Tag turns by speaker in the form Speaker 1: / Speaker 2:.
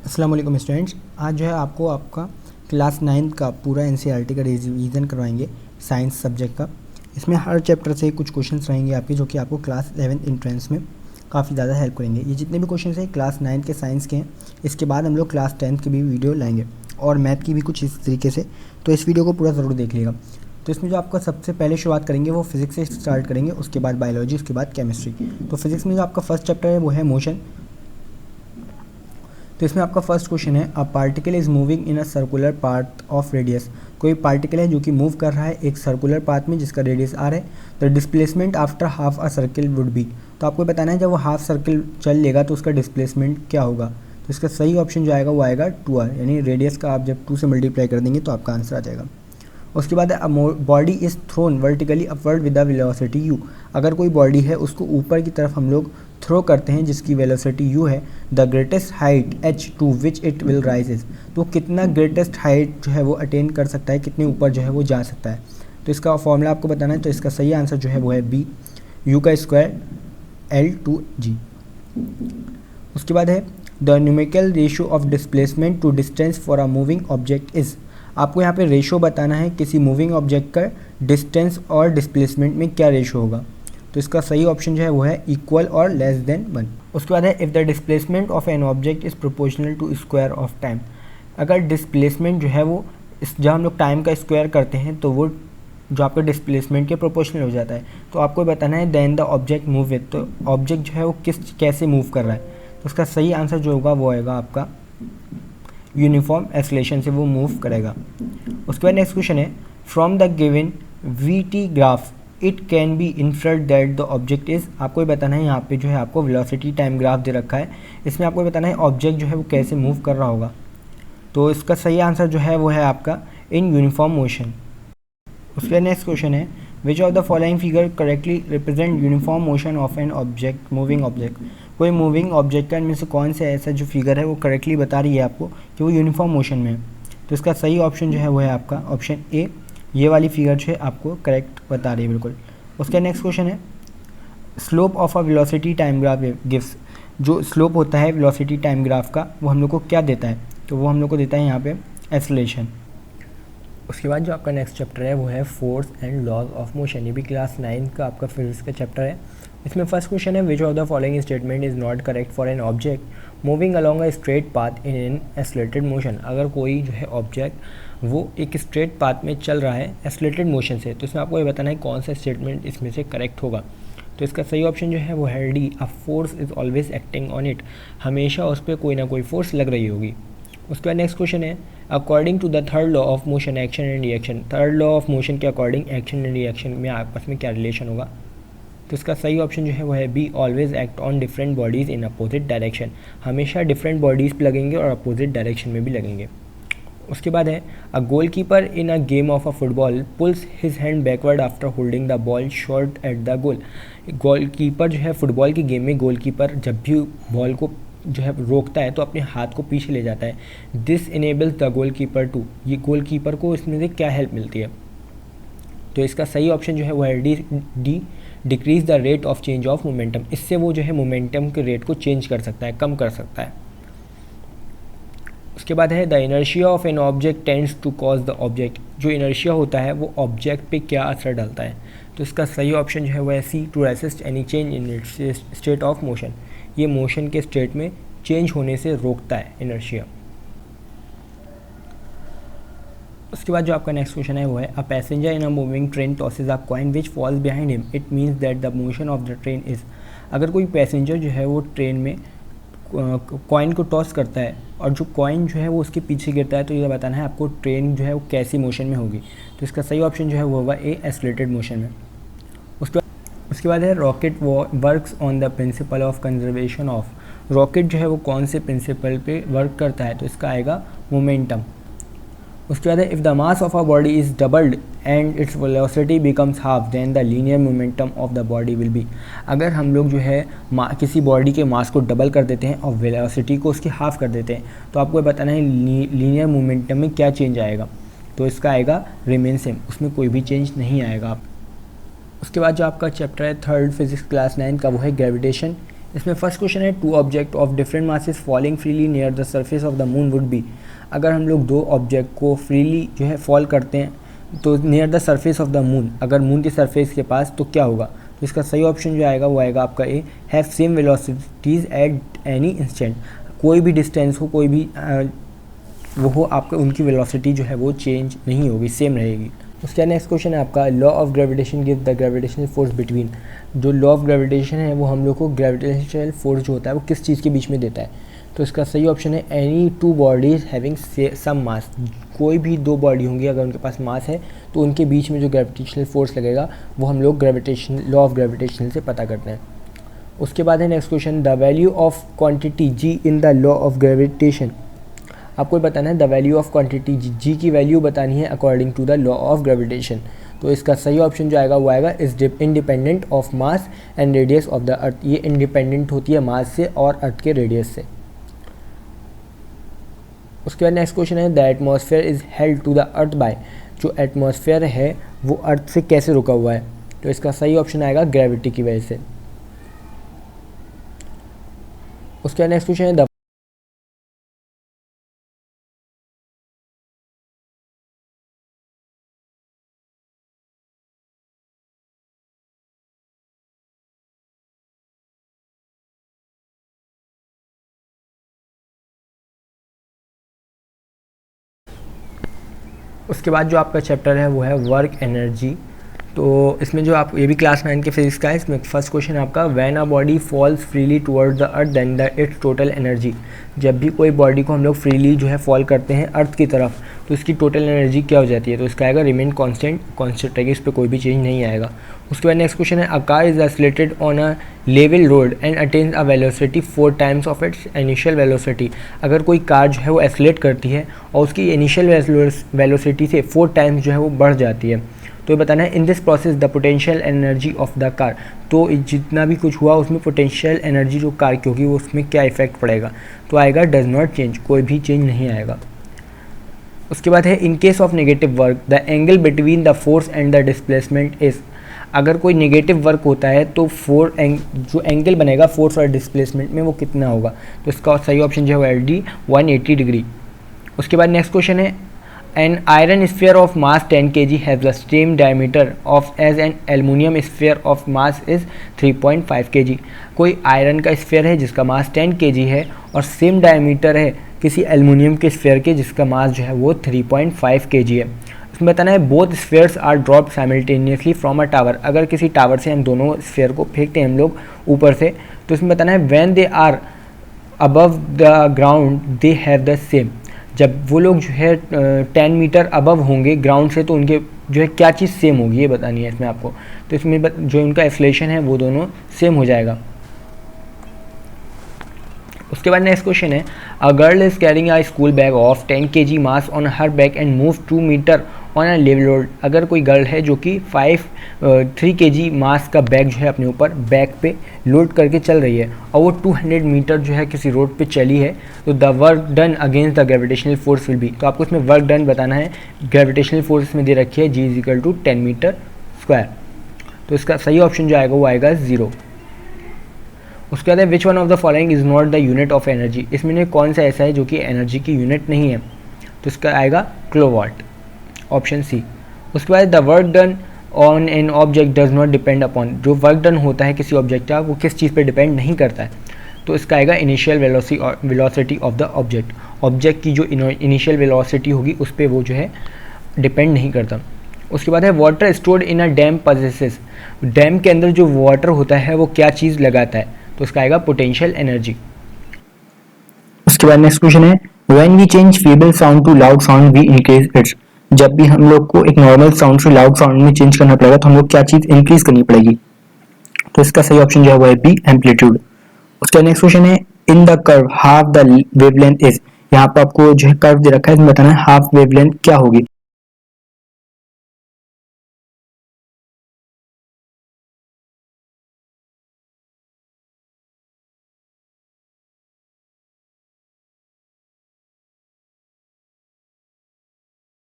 Speaker 1: अस्सलाम वालेकुम स्टूडेंट्स। आज जो है आपको आपका क्लास 9 का पूरा एनसीईआरटी का रिवीजन करवाएंगे साइंस सब्जेक्ट का। इसमें हर चैप्टर से कुछ क्वेश्चंस रहेंगे आपके जो कि आपको क्लास 11 एंट्रेंस में काफ़ी ज़्यादा हेल्प करेंगे। ये जितने भी क्वेश्चंस हैं क्लास 9 के साइंस के हैं। इसके बाद हम लोग क्लास 10 की भी वीडियो लाएंगे और मैथ की भी कुछ इस तरीके से, तो इस वीडियो को पूरा ज़रूर देख लीजिएगा। तो इसमें जो आपका सबसे पहले शुरुआत करेंगे वो फिजिक्स से स्टार्ट करेंगे, उसके बाद बायोलॉजी, उसके बाद केमिस्ट्री। तो फिजिक्स में जो आपका फर्स्ट चैप्टर है वो है मोशन। तो इसमें आपका फर्स्ट क्वेश्चन है, a particle is moving in a circular path of radius. कोई पार्टिकल है जो कि मूव कर रहा है एक सर्कुलर पाथ में जिसका रेडियस आर है। The displacement after half a circle would be. तो आपको बताना है जब वो हाफ सर्किल चल लेगा तो उसका डिस्प्लेसमेंट क्या होगा। तो इसका सही ऑप्शन जो आएगा वो आएगा 2r, यानी रेडियस का आप जब 2 से मल्टीप्लाई कर देंगे तो आपका आंसर आ जाएगा। उसके बाद body is thrown vertically upward with the velocity u। अगर कोई बॉडी है उसको ऊपर की तरफ हम लोग थ्रो करते हैं जिसकी वेलोसिटी u है। The greatest height h to which it will rises. तो कितना ग्रेटेस्ट हाइट जो है वो अटेन कर सकता है, कितने ऊपर जो है वो जा सकता है। तो इसका फॉर्मूला आपको बताना है। तो इसका सही आंसर जो है वो है बी, u का स्क्वायर L2g। उसके बाद है the numerical ratio of displacement to distance for a moving object is. आपको यहाँ पे रेशो बताना है किसी मूविंग ऑब्जेक्ट का डिस्टेंस और डिस्प्लेसमेंट में क्या रेशो होगा। तो इसका सही ऑप्शन जो है वो है इक्वल और लेस देन 1। उसके बाद है if the displacement of an object is proportional to square of time. अगर डिस्प्लेसमेंट जो है वो जब हम लोग टाइम का स्क्वायर करते हैं तो वो जो आपका डिस्प्लेसमेंट के प्रोपोर्शनल हो जाता है। तो आपको बताना है then the object move with. तो ऑब्जेक्ट जो है वो कैसे मूव कर रहा है। तो उसका सही आंसर जो होगा वो आएगा आपका यूनिफॉर्म एक्सेलरेशन से वो मूव करेगा। उसके बाद नेक्स्ट क्वेश्चन है, from the given we T graph it can be inferred that the object is. आपको ये बताना है, यहाँ पे जो है आपको वेलोसिटी टाइम ग्राफ दे रखा है, इसमें आपको बताना है ऑब्जेक्ट जो है वो कैसे मूव कर रहा होगा। तो इसका सही आंसर जो है वो है आपका इन यूनिफॉर्म मोशन। उसके बाद नेक्स्ट क्वेश्चन है, which of the following figure correctly represent uniform motion of an object moving object. कोई मूविंग ऑब्जेक्ट का इनमें से कौन से ऐसा जो फिगर है वो करेक्टली बता रही है आपको कि वो यूनिफॉर्म मोशन में है। तो इसका सही ऑप्शन जो है वो है आपका ऑप्शन ए, ये वाली फिगर जो है आपको करेक्ट बता रही है बिल्कुल। उसका नेक्स्ट क्वेश्चन है, slope of a velocity time graph gives. जो स्लोप होता है वेलोसिटी टाइम ग्राफ का वो हम लोग को क्या देता है। तो वो हम लोग को देता है यहाँ पे एक्सेलरेशन। उसके बाद जो आपका नेक्स्ट चैप्टर है वो है force and laws of motion. ये भी क्लास 9 का आपका फिजिक्स का चैप्टर है। इसमें फर्स्ट क्वेश्चन है, which of the following statement is not correct for an object moving along a straight path in an accelerated motion. अगर कोई जो है ऑब्जेक्ट वो एक स्ट्रेट पाथ में चल रहा है एक्सेलरेटेड मोशन से, तो इसमें आपको ये बताना है कौन सा स्टेटमेंट इसमें से करेक्ट होगा। तो इसका सही ऑप्शन जो है वो है D, a force is always acting on it. हमेशा उस पर कोई ना कोई फोर्स लग रही होगी। उसके बाद नेक्स्ट क्वेश्चन है, according to the third law of motion action and reaction. Third law of motion के अकॉर्डिंग एक्शन एंड रिएक्शन में आपस में क्या रिलेशन होगा। तो इसका सही ऑप्शन जो है वो है B, always act on different bodies in opposite direction. हमेशा डिफरेंट बॉडीज़ पे लगेंगे और अपोजिट डायरेक्शन में भी लगेंगे। उसके बाद है, a goalkeeper in a game of a football pulls his hand backward after holding the ball shot at the goal. Goalkeeper जो है फुटबॉल की गेम में गोल कीपर जब भी बॉल को जो है रोकता है तो अपने हाथ को पीछे ले जाता है। This enables the goalkeeper to. ये गोल कीपर को इसमें से क्या हेल्प मिलती है। तो इसका सही ऑप्शन जो है वो है D, decrease the rate of change of momentum. इससे वो जो है मोमेंटम के रेट को चेंज कर सकता है, कम कर सकता है। उसके बाद है, the inertia of an object tends to cause the object. जो इनर्शिया होता है वो ऑब्जेक्ट पे क्या असर डालता है। तो इसका सही ऑप्शन जो है वो है सी, to resist any change in its state of motion. ये मोशन के स्टेट में चेंज होने से रोकता है इनर्शिया। उसके बाद जो आपका नेक्स्ट क्वेश्चन है वो है, a passenger in a moving train tosses a coin which falls behind him it means that the motion of the train is. अगर कोई पैसेंजर जो है वो ट्रेन में कॉइन को टॉस करता है और जो कॉइन जो है वो उसके पीछे गिरता है, तो ये बताना है आपको ट्रेन जो है वो कैसी मोशन में होगी। तो इसका सही ऑप्शन जो है वो होगा ए, एक्सेलरेटेड मोशन में। उसके बाद है, rocket works on the principle of conservation of. Rocket जो है वो कौन से प्रिंसिपल पे वर्क करता है। तो इसका आएगा मोमेंटम। उसके बाद है, if the mass of a body is doubled and its velocity becomes half then the linear momentum of the body will be. अगर हम लोग जो है किसी बॉडी के मास को डबल कर देते हैं और वेलोसिटी को उसकी हाफ कर देते हैं तो आपको बताना है लीनियर मोमेंटम में क्या चेंज आएगा। तो इसका आएगा रिमेन सेम, उसमें कोई भी चेंज नहीं आएगा। उसके बाद जो आपका चैप्टर है थर्ड फिजिक्स क्लास 9 का वो है ग्रेविटेशन इसमें फर्स्ट क्वेश्चन है, two object of different masses falling freely near the surface of the moon would be. अगर हम लोग दो ऑब्जेक्ट को फ्रीली जो है फॉल करते हैं तो near the surface of the moon, अगर मून के सरफेस के पास, तो क्या होगा? तो इसका सही ऑप्शन जो आएगा वो आएगा आपका A, have same velocities at any instant. कोई भी डिस्टेंस हो, कोई भी वो हो, आपका उनकी वेलोसिटी जो है वो चेंज नहीं होगी, सेम रहेगी। उसका नेक्स्ट क्वेश्चन है आपका, law of gravitation give the gravitational force between. जो लॉ ऑफ ग्रेविटेशन है वो हम लोग को ग्रेविटेशनल फोर्स जो होता है वो किस चीज़ के बीच में देता है? तो इसका सही ऑप्शन है any two bodies having some mass. कोई भी दो बॉडी होंगी अगर उनके पास मास है तो उनके बीच में जो ग्रेविटेशनल फोर्स लगेगा वो हम लोग ग्रेविटेशन लॉ ऑफ ग्रेविटेशन से पता करते हैं। उसके बाद है next question, the value of quantity G in the law of gravitation. आपको बताना है the value of quantity G की वैल्यू बतानी है according to the law of gravitation. तो इसका सही ऑप्शन जो आएगा वो आएगा is independent of mass and radius of the earth. ये इंडिपेंडेंट होती है मास से और अर्थ के रेडियस से। उसके बाद नेक्स्ट क्वेश्चन है, the atmosphere is held to the earth by. जो एटमॉस्फेयर है वो अर्थ से कैसे रुका हुआ है? तो इसका सही ऑप्शन आएगा ग्रेविटी की वजह से। उसके बाद नेक्स्ट क्वेश्चन है, उसके बाद जो आपका चैप्टर है वो है वर्क एनर्जी। तो इसमें जो आप ये भी क्लास 9 के फिजिक्स का है, इसमें फर्स्ट क्वेश्चन आपका, when a body falls freely towards the earth then the its total energy. जब भी कोई बॉडी को हम लोग फ्रीली जो है फॉल करते हैं अर्थ की तरफ तो इसकी टोटल एनर्जी क्या हो जाती है? तो इसका आएगा रिमेन कांस्टेंट रहेगी, इस पर कोई भी चेंज नहीं आएगा। उसके बाद नेक्स्ट क्वेश्चन है, a car is accelerated on a level road and attains a velocity 4 times of its initial velocity. अगर कोई कार जो है वो एक्सीलरेट करती है और उसकी इनिशियल वेलोसिटी से 4 टाइम्स जो है वो बढ़ जाती है, तो ये बताना है in this process the potential energy of the car. तो जितना भी कुछ हुआ उसमें पोटेंशियल एनर्जी जो कार की होगी वो उसमें क्या इफेक्ट पड़ेगा? तो आएगा डज नॉट चेंज, कोई भी चेंज नहीं आएगा। उसके बाद है, in case of negative work the angle between the force and the displacement is. अगर कोई नेगेटिव वर्क होता है तो जो एंगल बनेगा फोर्स और डिस्प्लेसमेंट में वो कितना होगा? तो इसका सही ऑप्शन जो है एल डी 180 डिग्री। उसके बाद नेक्स्ट क्वेश्चन है, an iron sphere of mass 10 kg has the same diameter of as an aluminium sphere of mass is 3.5 kg। कोई आयरन का स्फीयर है जिसका मास 10 kg है और सेम डायमीटर है किसी एल्युमिनियम के स्फीयर के जिसका मास जो है वो 3.5 kg है। इसमें बताना है both spheres are dropped simultaneously from a tower. अगर किसी टावर से हम दोनों स्फीयर को फेंकते हैं हम लोग ऊपर से, तो इसमें बताना है when they are above the ground they have the same. जब वो लोग जो है 10 मीटर अबव होंगे ग्राउंड से तो उनके जो है क्या चीज़ सेम होगी ये बतानी है इसमें आपको। तो इसमें जो उनका एक्सेलरेशन है वो दोनों सेम हो जाएगा। उसके बाद नेक्स्ट क्वेश्चन है, a girl is carrying a school bag of 10 kg mass on her back and move 2 metre on a level road. अगर कोई गर्ल है जो कि 3 kg मास का बैग जो है अपने ऊपर बैक पे लोड करके चल रही है और वो 200 मीटर जो है किसी रोड पे चली है, तो the work done against the gravitational force will be. तो आपको इसमें वर्क डन बताना है। ग्रेविटेशनल फोर्स में दे रखी है G = 10 मीटर स्क्वायर। तो इसका सही ऑप्शन जो आएगा वो आएगा 0। उसके बाद है, which one of the following is not the unit of energy. इसमें कौन सा ऐसा है जो कि एनर्जी की यूनिट नहीं है? तो इसका आएगा किलोवाट, ऑप्शन सी। उसके बाद the work done on an object does not depend upon. जो वर्क डन होता है किसी ऑब्जेक्ट का वो किस चीज़ पर डिपेंड नहीं करता है? तो इसका आएगा initial velocity of the object. Object की जो इनिशियल वेलोसिटी होगी उस पर वो जो है डिपेंड नहीं करता। उसके बाद है, water stored in a dam possesses. Dam के अंदर जो वाटर होता है वो क्या चीज़ लगाता है? तो इसका आएगा पोटेंशियल एनर्जी। उसके बाद नेक्स्ट क्वेश्चन है, when we change feeble sound to loud sound we increase its. जब भी हम लोग को एक नॉर्मल साउंड से लाउड साउंड में चेंज करना पड़ेगा तो हम लोग क्या चीज़ इंक्रीज करनी पड़ेगी? तो इसका सही ऑप्शन जो है वो है बी, एम्पलीट्यूड। उसका नेक्स्ट क्वेश्चन है, in the curve half the wavelength is. यहाँ पर आपको जो है कर्व दे रखा है, इसमें बताना है हाफ वेवलेंथ क्या होगी।